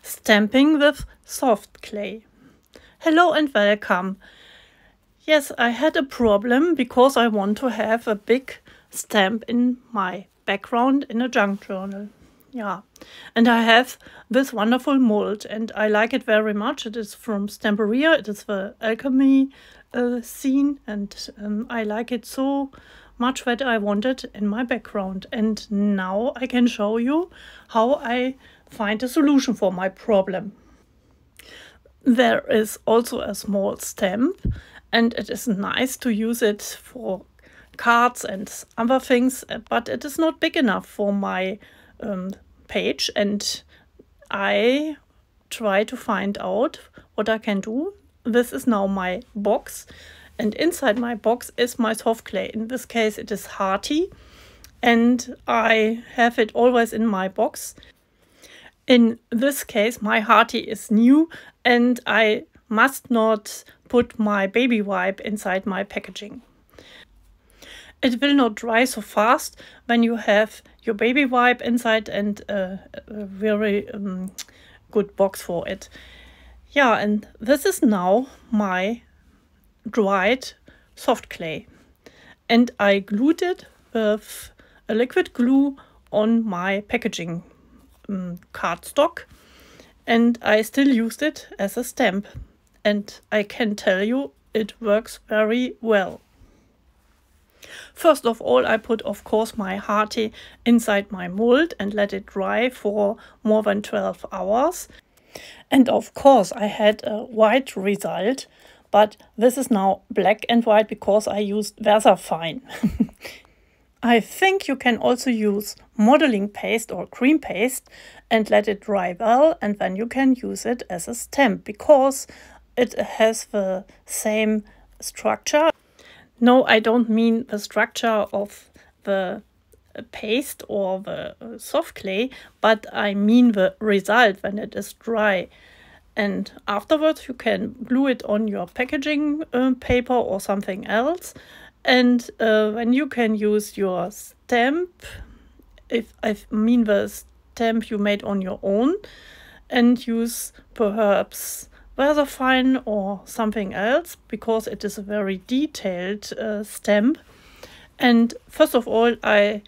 Stamping with soft clay. Hello and welcome. Yes, I had a problem because I want to have a big stamp in my background in a junk journal. Yeah, and I have this wonderful mold and I like it very much. It is from Stamperia. It is the Alchemy scene, and I like it so much that I want it in my background. And now I can show you how I find a solution for my problem. There is also a small stamp, and it is nice to use it for cards and other things, but it is not big enough for my page, and I try to find out what I can do. This is now my box, and inside my box is my soft clay. In this case it is Hearty, and I have it always in my box. In this case my Hearty is new and I must not put my baby wipe inside my packaging. It will not dry so fast when you have your baby wipe inside and a very good box for it. Yeah, and this is now my dried soft clay. And I glued it with a liquid glue on my packaging cardstock. And I still used it as a stamp. And I can tell you it works very well. First of all, I put, of course, my Hearty inside my mold and let it dry for more than 12 hours. And of course, I had a white result, but this is now black and white because I used Versafine. I think you can also use modeling paste or cream paste and let it dry well, and then you can use it as a stamp because it has the same structure. No, I don't mean the structure of the paste or the soft clay, but I mean the result when it is dry. And afterwards you can glue it on your packaging paper or something else. And when you can use your stamp, if I mean the stamp you made on your own, and use perhaps Versafine or something else, because it is a very detailed stamp. And first of all, I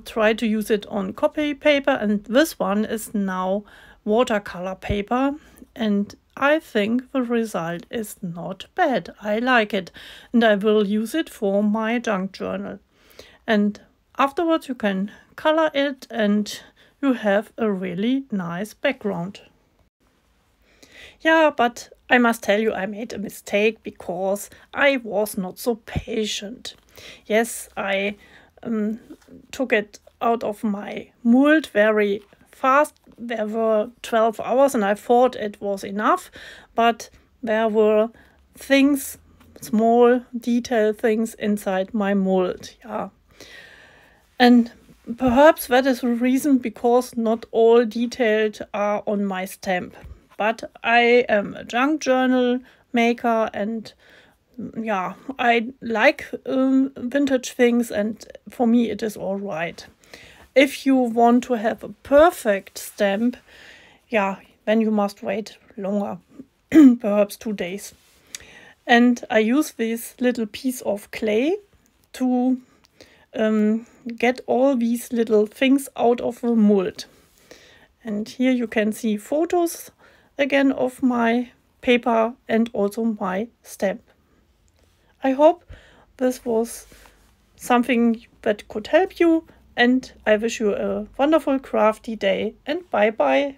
try to use it on copy paper, and this one is now watercolor paper, and I think the result is not bad. I like it, and I will use it for my junk journal. And afterwards you can color it and you have a really nice background. Yeah, but I must tell you I made a mistake because I was not so patient. Yes, I took it out of my mold very fast. There were 12 hours and I thought it was enough, but there were things, small detail things inside my mold. Yeah, and perhaps that is the reason because not all detailed are on my stamp. But I am a junk journal maker, and yeah, I like vintage things, and for me it is all right. If you want to have a perfect stamp, yeah, then you must wait longer, perhaps 2 days. And I use this little piece of clay to get all these little things out of the mold. And here you can see photos again of my paper and also my stamp. I hope this was something that could help you, and I wish you a wonderful crafty day, and bye bye.